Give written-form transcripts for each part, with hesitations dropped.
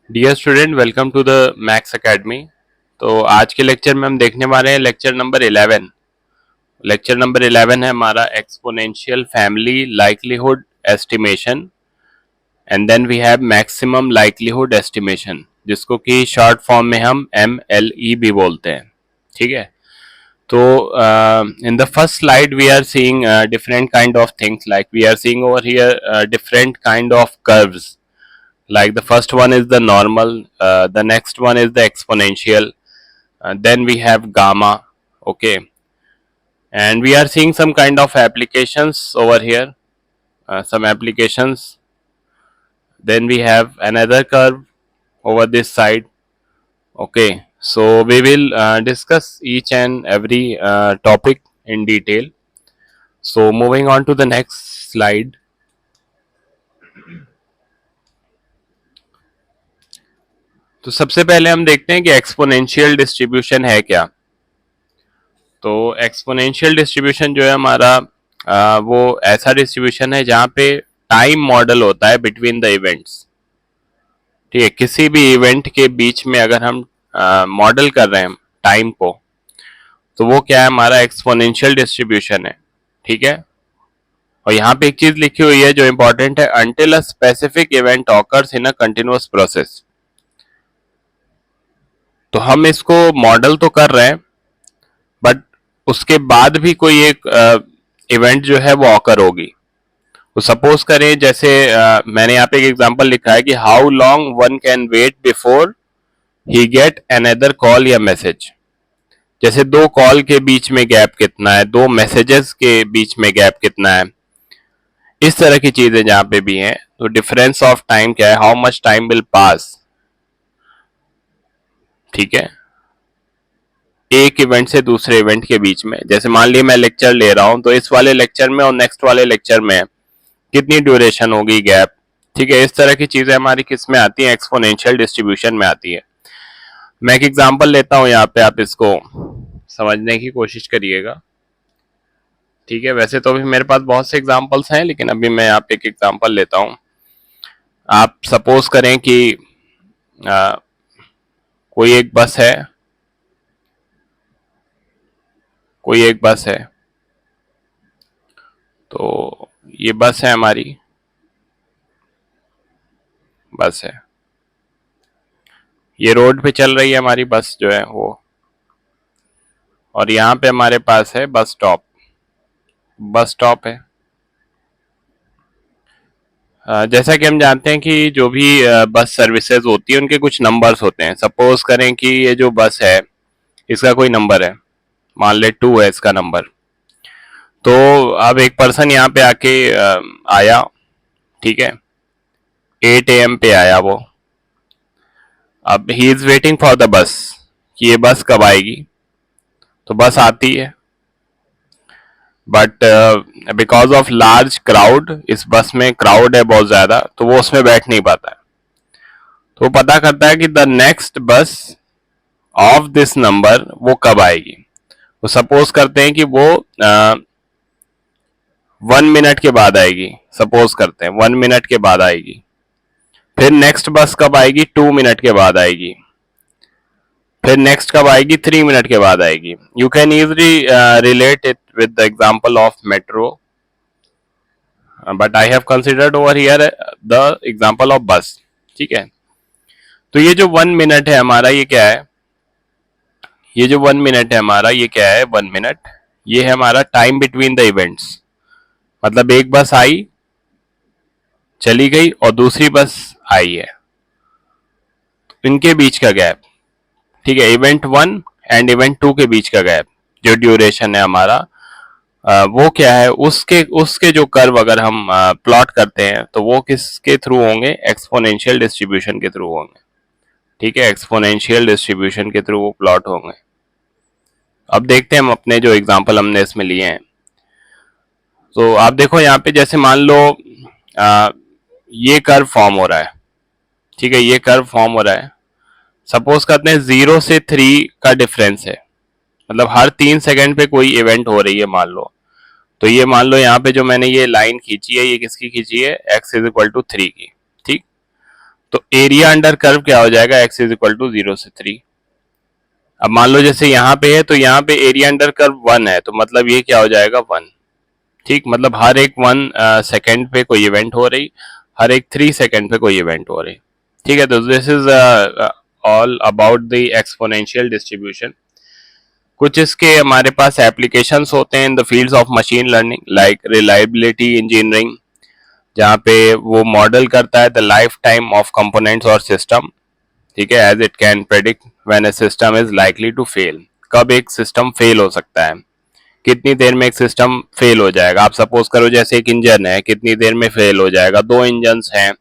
Dear student, welcome to the maths academy. तो आज के लेक्चर में हम देखने वाले हैं लेक्चर नंबर 11। लेक्चर नंबर 11 है हमारा exponential family likelihood estimation and then we have maximum likelihood estimation, जिसको कि शॉर्ट फॉर्म में हम MLE भी बोलते हैं। ठीक है। तो in the first slide we are seeing different kind of things, like we are seeing over here different kind of curves. Like the first one is the normal, the next one is the exponential, then we have gamma. Okay, and we are seeing some kind of applications over here, some applications. Then we have another curve over this side. Okay, so we will discuss each and every topic in detail. So moving on to the next slide. तो सबसे पहले हम देखते हैं कि exponential distribution है क्या। तो एक्सपोनेंशियल डिस्ट्रीब्यूशन जो है हमारा वो ऐसा डिस्ट्रीब्यूशन है जहाँ पे टाइम मॉडल होता है बिटवीन द इवेंट्स। ठीक है, किसी भी इवेंट के बीच में अगर हम मॉडल कर रहे हैं टाइम को, तो वो क्या है, हमारा एक्सपोनेंशियल डिस्ट्रीब्यूशन है। ठीक है। और यहाँ पे एक चीज लिखी हुई है जो इंपॉर्टेंट है, until a specific event occurs in a continuous process. तो हम इसको मॉडल तो कर रहे हैं, बट उसके बाद भी कोई एक इवेंट जो है वो ऑकर होगी। तो सपोज करें, जैसे मैंने यहाँ पे एक एग्जांपल लिखा है कि how long one can wait before he get another call या मैसेज। जैसे दो कॉल के बीच में गैप कितना है, दो मैसेजेस के बीच में गैप कितना है, इस तरह की चीजें जहां पे भी हैं। तो डिफरेंस ऑफ टाइम क्या है, how much time will pass. ठीक है, एक इवेंट से दूसरे इवेंट के बीच में। जैसे मान लिया मैं लेक्चर ले रहा हूं, तो इस वाले लेक्चर में और नेक्स्ट वाले लेक्चर में कितनी ड्यूरेशन होगी, गैप। ठीक है, इस तरह की चीजें हमारी किस में आती हैं, एक्सपोनेंशियल डिस्ट्रीब्यूशन में आती है। मैं एक एग्जांपल लेता हूं यहाँ पे, आप इसको समझने की कोशिश करिएगा। ठीक है, वैसे तो अभी मेरे पास बहुत से एग्जांपल्स हैं, लेकिन अभी मैं यहाँ पे एक एग्जांपल लेता हूं। आप सपोज करें कि आ, कोई एक बस है, कोई एक बस है। तो ये बस है, हमारी बस है, ये रोड पे चल रही है हमारी बस जो है वो। और यहाँ पे हमारे पास है बस स्टॉप, बस स्टॉप है। जैसा कि हम जानते हैं कि जो भी बस सर्विसेज होती है उनके कुछ नंबर्स होते हैं। सपोज करें कि ये जो बस है इसका कोई नंबर है, मान ले 2 है इसका नंबर। तो अब एक पर्सन यहाँ पे आके आया। ठीक है, 8 AM पे आया वो। अब he is waiting for the bus, कि ये बस कब आएगी। तो बस आती है, but because of large crowd, इस बस में क्राउड है बहुत ज्यादा, तो वो उसमें बैठ नहीं पाता है। तो वो पता करता है कि द नेक्स्ट बस ऑफ दिस नंबर वो कब आएगी। तो सपोज करते हैं कि वो 1 मिनट के बाद आएगी। सपोज करते हैं 1 मिनट के बाद आएगी। फिर नेक्स्ट बस कब आएगी, 2 मिनट के बाद आएगी। फिर नेक्स्ट कब आएगी, 3 मिनट के बाद आएगी। You can easily relate it with the example of metro, but I have considered over here the example of बस। ठीक है। तो ये जो 1 मिनट है हमारा, ये क्या है, ये जो 1 मिनट है हमारा, ये क्या है, 1 मिनट, ये है हमारा टाइम बिटवीन द इवेंट्स। मतलब एक बस आई, चली गई, और दूसरी बस आई है, इनके बीच का गैप। ठीक है, इवेंट 1 एंड इवेंट 2 के बीच का गैप, जो ड्यूरेशन है हमारा, वो क्या है, उसके उसके जो कर्व अगर हम प्लॉट करते हैं, तो वो किसके थ्रू होंगे, एक्सपोनेंशियल डिस्ट्रीब्यूशन के थ्रू होंगे। ठीक है, एक्सपोनेंशियल डिस्ट्रीब्यूशन के थ्रू वो प्लॉट होंगे। अब देखते हैं हम अपने जो एग्जांपल हमने इसमें लिए हैं। तो आप देखो यहाँ पे, जैसे मान लो ये कर्व फॉर्म हो रहा है। ठीक है, ये कर्व फॉर्म हो रहा है। सपोज करते हैं 0 से 3 का डिफरेंस है, मतलब हर 3 सेकंड पे कोई इवेंट हो रही है मान लो। तो ये मान लो यहाँ पे जो मैंने ये लाइन खींची है, ये किसकी खींची है, x इज इक्वल टू 3 की। ठीक, तो एरिया अंडर कर्व क्या हो जाएगा, x इज इक्वल टू 0 से 3। अब मान लो जैसे यहाँ पे है तो यहाँ पे एरिया अंडर कर्व 1 है, तो मतलब ये क्या हो जाएगा 1। ठीक, मतलब हर एक 1 सेकेंड पे कोई इवेंट हो रही, हर एक 3 सेकेंड पे कोई इवेंट हो रही। ठीक है, तो this is all about the exponential distribution. कुछ इसके हमारे पास एप्लीकेशंस होते हैं in the fields of machine learning, like reliability engineering, जहाँ पे वो मॉडल करता है the life time of components और सिस्टम। ठीक है, as it can predict when a system is likely to fail, कब एक सिस्टम फेल हो सकता है, कितनी देर में एक सिस्टम फेल हो जाएगा। आप सपोज करो जैसे एक इंजन है, कितनी देर में फेल हो जाएगा, दो इंजन्स हैं,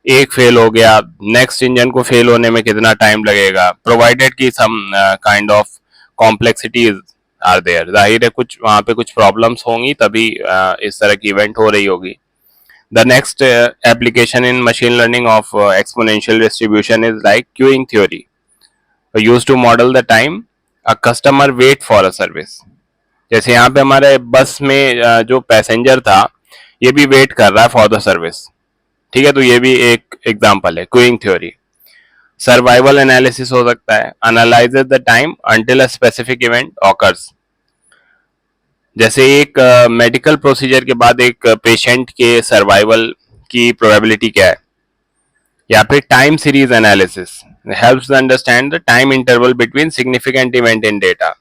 एक फेल हो गया, नेक्स्ट इंजन को फेल होने में कितना टाइम लगेगा, प्रोवाइडेड की some kind of complexities are there. जाहिर है कुछ वहां पे कुछ प्रॉब्लम्स होंगी तभी इस तरह की इवेंट हो रही होगी। The next application in machine learning of exponential distribution is like queuing theory, used to model the time a customer wait for a service। जैसे यहाँ पे हमारे बस में जो पैसेंजर था ये भी वेट कर रहा है फॉर द सर्विस। ठीक है, तो ये भी एक एग्जांपल है क्यूइंग थ्योरी। सर्वाइवल एनालिसिस हो सकता है, analyses the time until a specific event occurs. जैसे एक मेडिकल प्रोसीजर के बाद एक पेशेंट के सर्वाइवल की प्रोबेबिलिटी क्या है। या फिर time series analysis helps understand the time interval between significant event in data.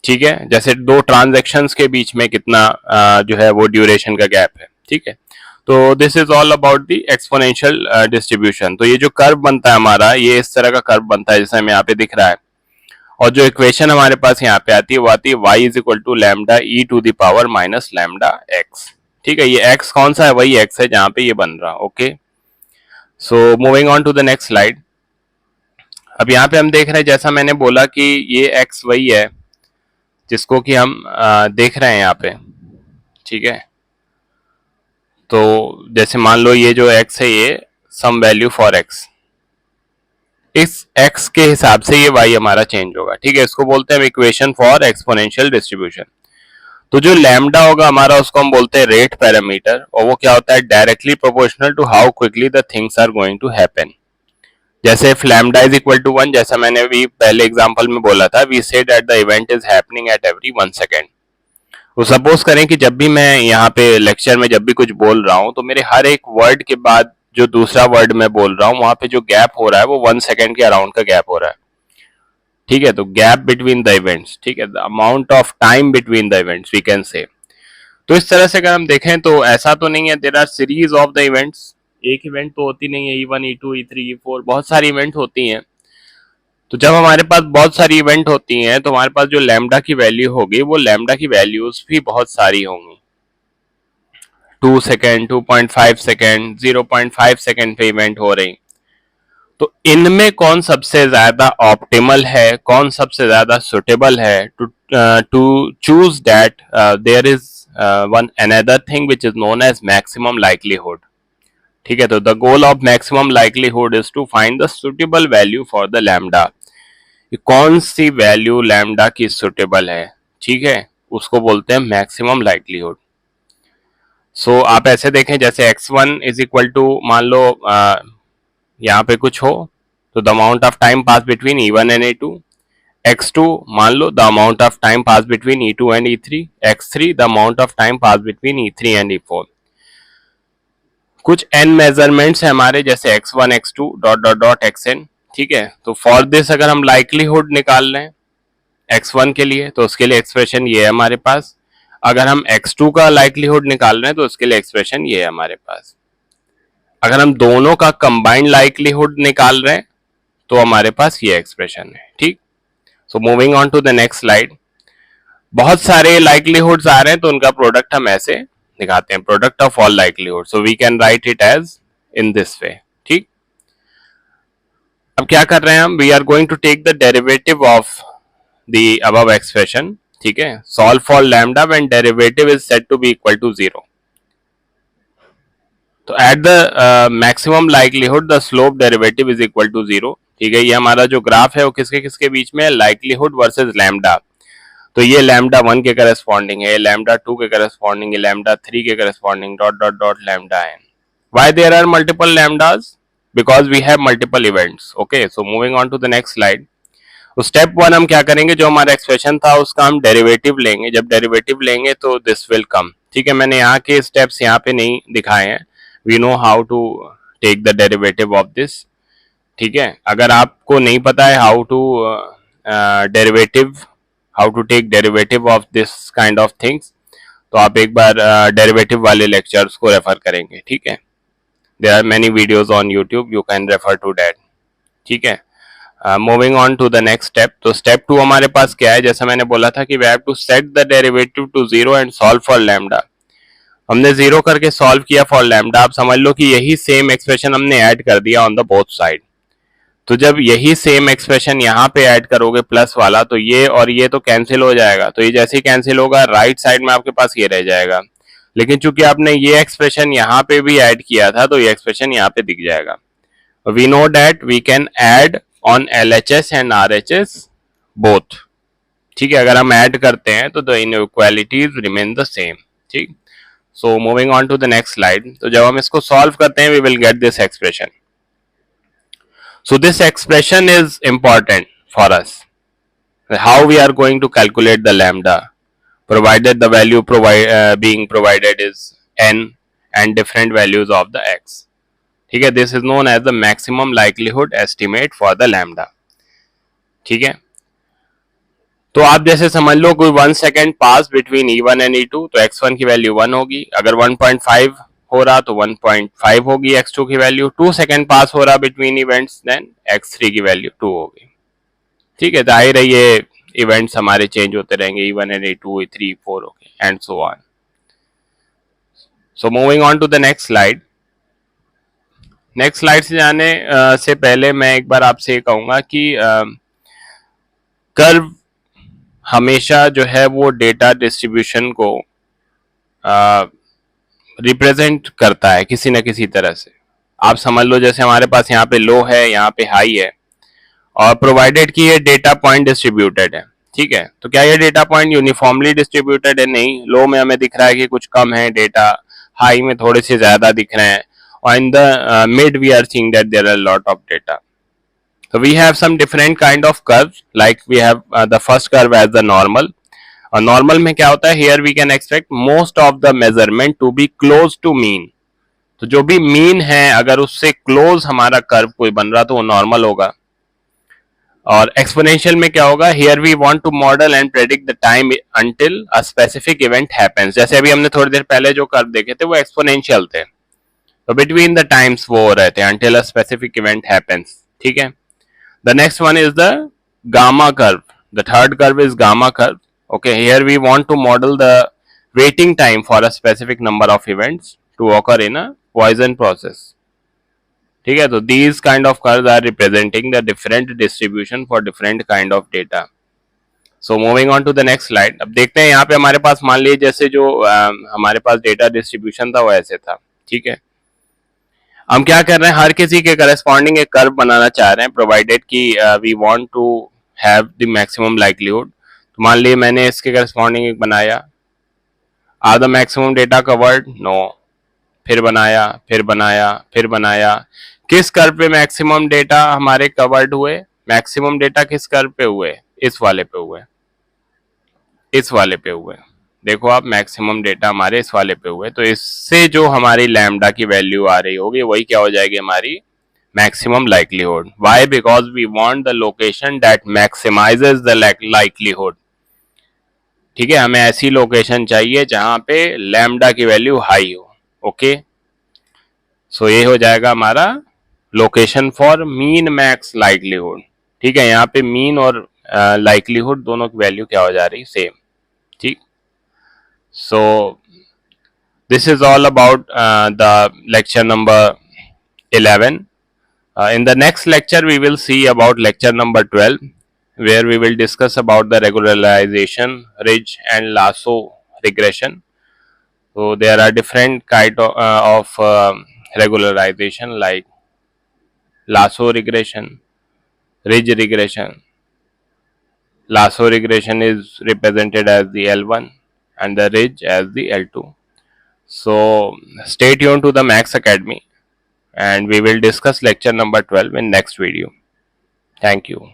ठीक है, जैसे दो ट्रांजैक्शंस के बीच में कितना जो है वो ड्यूरेशन का गैप है। ठीक है, तो this is all about the exponential distribution. तो ये जो कर्व बनता है हमारा, ये इस तरह का कर्व बनता है जैसे हमें यहाँ पे दिख रहा है। और जो इक्वेशन हमारे पास यहाँ पे आती है वो आती है y is equal to lambda e to the power minus lambda x. ठीक है, ये x कौन सा है, वही x है जहां पे ये बन रहा। Okay, so moving on to the next slide. अब यहाँ पे हम देख रहे हैं जैसा मैंने बोला कि ये x वही है जिसको कि हम देख रहे हैं यहाँ पे। ठीक है, तो जैसे मान लो ये जो x है ये सम वैल्यू फॉर x, इस x के हिसाब से ये y हमारा चेंज होगा। ठीक है, इसको बोलते हैं इक्वेशन फॉर एक्सपोनेंशियल डिस्ट्रीब्यूशन। तो जो लैम्डा होगा हमारा उसको हम बोलते हैं रेट पैरामीटर, और वो क्या होता है, directly proportional to how quickly the things are going to happen. जैसे if lambda is equal to 1, जैसा मैंने भी पहले एग्जांपल में बोला था, we said that the event is happening at every 1 second. तो सपोज करें कि जब भी मैं यहाँ पे लेक्चर में जब भी कुछ बोल रहा हूँ तो मेरे हर एक वर्ड के बाद जो दूसरा वर्ड मैं बोल रहा हूँ वहां पे जो गैप हो रहा है वो 1 सेकेंड के अराउंड का गैप हो रहा है। ठीक है, तो गैप बिटवीन द इवेंट्स। ठीक है, the amount of time between the events we can say. तो इस तरह से अगर हम देखें तो ऐसा तो नहीं है there are series of the events, एक इवेंट तो होती नहीं है, E1 E2 E3 E4 बहुत सारी इवेंट होती हैं। तो जब हमारे पास बहुत सारी इवेंट होती हैं तो हमारे पास जो लैम्डा की वैल्यू होगी वो लैम्डा की वैल्यूज भी बहुत सारी होंगी। 2 सेकेंड, 2.5 सेकेंड, 0.5 सेकेंड पे इवेंट हो रही। तो इनमें कौन सबसे ज्यादा ऑप्टिमल है, कौन सबसे ज्यादा सुटेबल है to choose that there is one another thing which is known as maximum likelihood. ठीक है, तो the goal of maximum likelihood is to find the suitable value for the lambda. कौन सी वैल्यू लैम्डा की suitable है, ठीक है, उसको बोलते हैं मैक्सिमम लाइकलीहुड। सो आप ऐसे देखें जैसे x1 इज इक्वल टू, मान लो यहाँ पे कुछ हो तो the amount of time pass between E1 and E2। x2 मान लो the amount of time pass between E2 and E3। x3 the amount of time pass between E3 and E4। कुछ n measurements है हमारे जैसे x1 x2 dot dot dot xn। ठीक है, तो for this अगर हम लाइकलीहुड निकाल लें x1 के लिए तो उसके लिए एक्सप्रेशन ये है हमारे पास। अगर हम x2 का लाइकलीहुड निकाल रहे हैं तो उसके लिए एक्सप्रेशन ये है हमारे पास। अगर हम दोनों का कंबाइंड लाइकलीहुड निकाल रहे हैं तो हमारे पास ये एक्सप्रेशन है। ठीक, so moving on to the next slide. बहुत सारे लाइकलीहुड्स आ रहे हैं तो उनका प्रोडक्ट हम ऐसे दिखाते हैं, product of all likelihood. So we can write it as in this way. ठीक, अब क्या कर रहे हैं हम, we are going to take the derivative of the above expression. ठीक है, solve for lambda when derivative is set to be equal to 0। तो at the maximum likelihood the slope derivative is equal to 0। ठीक है, ये हमारा जो graph है वो किसके किसके बीच में है, लाइकलीहुड वर्सेस लैम्डा। तो ये लैम्डा 1 के करस्पॉन्डिंग है, लैम्डा 2 के करस्पॉन्डिंग है, लैम्डा 3 के corresponding, dot dot dot lambda N. Why there are multiple lambdas, because we have multiple events. Okay, so moving on to the next slide. तो step one हम क्या करेंगे, जो हमारा एक्सप्रेशन था उसका हम डेरिवेटिव लेंगे. जब डेरिवेटिव लेंगे तो दिस विल कम. ठीक है, मैंने यहाँ के स्टेप्स यहाँ पे नहीं दिखाए हैं. We know how to take the derivative of this. ठीक है, अगर आपको नहीं पता है how to derivative, how to take derivative of this kind of things, तो आप एक बार डेरिवेटिव वाले लेक्चर्स को रेफर करेंगे. ठीक है, there are many videos on YouTube, you can refer to that. ठीक है, moving on to the next step. तो स्टेप 2 हमारे पास क्या है, जैसा मैंने बोला था कि we have to set the derivative to 0 and solve for lambda. हमने 0 करके सॉल्व किया फॉर लैम्डा. आप समझ लो कि यही सेम एक्सप्रेशन हमने ऐड कर दिया ऑन द बोथ साइड. तो जब यही सेम एक्सप्रेशन यहाँ पे ऐड करोगे प्लस वाला, तो ये और ये तो कैंसिल हो जाएगा. तो ये जैसे ही कैंसिल होगा, राइट साइड में आपके पास ये रह जाएगा. लेकिन चूंकि आपने ये एक्सप्रेशन यहाँ पे भी ऐड किया था, तो ये एक्सप्रेशन यहाँ पे दिख जाएगा. We know that we can add on LHS and RHS both. ठीक है, अगर हम ऐड करते हैं तो the inequalities remain the same. ठीक, so moving on to the next slide. तो जब हम इसको सॉल्व करते हैं, we will get this expression. So this expression is important for us. How we are going to calculate the lambda, provided the value being provided is n and different values of the x. ठीक है, this is known as the maximum likelihood estimate for the lambda. ठीक है, तो आप जैसे समझ लो कोई 1 second pass between E1 and E2, तो x1 की वैल्यू 1 होगी. अगर 1.5 हो रहा तो 1.5 होगी x2 की वैल्यू. 2 सेकेंड पास हो रहा बिटवीन इवेंट्स, देन x3 की वैल्यू 2 होगी. ठीक है, जाहिर है ये इवेंट्स हमारे चेंज होते रहेंगे, E1 and E2, E3, E4 okay and so on. So moving on to the next slide. Next slide से जाने से पहले मैं एक बार आपसे ये कहूंगा कि कर्व हमेशा जो है वो डेटा डिस्ट्रीब्यूशन को रिप्रेजेंट करता है किसी न किसी तरह से. आप समझ लो जैसे हमारे पास यहाँ पे लो है, यहाँ पे हाई है, और प्रोवाइडेड कि ये डेटा पॉइंट डिस्ट्रीब्यूटेड है. ठीक है, तो क्या ये डेटा पॉइंट यूनिफॉर्मली डिस्ट्रीब्यूटेड है? नहीं. लो में हमें दिख रहा है कि कुछ कम है डेटा, हाई में थोड़े से ज्यादा दिख रहे हैं, और in the mid we are seeing that there are lot of data. So we have some different kind of curves, like we have the first curve as the normal. और normal में क्या होता है, here we can expect most of the measurement to be close to mean. तो जो भी mean है अगर उससे close हमारा curve कोई बन रहा तो वो normal होगा. और exponential में क्या होगा, here we want to model and predict the time until a specific event happens. जैसे अभी हमने थोड़ी देर पहले जो curve देखे थे वो exponential थे, तो between the times वो हो रहे थे until a specific event happens. ठीक है. The next one is the gamma curve. The third curve is gamma curve. Okay, here we want to model the waiting time for a specific number of events to occur in a Poisson process. ठीक है, तो these kind of curves are representing the different distribution for different kind of data. So moving on to the next slide. अब देखते हैं यहाँ पे हमारे पास मान लीजिए जैसे जो हमारे पास डेटा डिस्ट्रीब्यूशन था वो ऐसे था. ठीक है, हम क्या कर रहे हैं, हर किसी के करस्पॉन्डिंग एक कर्व बनाना चाह रहे हैं, प्रोवाइडेड कि we want to have the maximum likelihood. तो मान लीजिए मैंने इसके करस्पॉन्डिंग एक बनाया. Are the maximum data covered? No. फिर बनाया, फिर बनाया, फिर बनाया. किस कर्व पे मैक्सिमम डेटा हमारे कवर्ड हुए? मैक्सिमम डेटा किस कर्व पे हुए? इस वाले पे हुए, इस वाले पे हुए. देखो आप, मैक्सिमम डेटा हमारे इस वाले पे हुए, तो इससे जो हमारी लैम्डा की वैल्यू आ रही होगी वही क्या हो जाएगी, हमारी maximum likelihood. Why? Because we want the location that maximises the likelihood. ठीक है, हमें ऐसी लोकेशन चाहिए जहां पे लैम्डा की वैल्यू हाई हो. ओके, सो ये हो जाएगा हमारा location for mean max likelihood. ठीक है, यहाँ पे मीन और लाइक्लीहुड दोनों की वैल्यू क्या हो जा रही, सेम. ठीक. So this is all about the lecture number 11. In the next lecture we will see about lecture number 12, where we will discuss about the regularization, ridge and lasso regression. So there are different kind of regularization like lasso regression, ridge regression. Lasso regression is represented as the L1 and the ridge as the L2. So stay tuned to the Max Academy. and we will discuss lecture number 12 in next video. Thank you.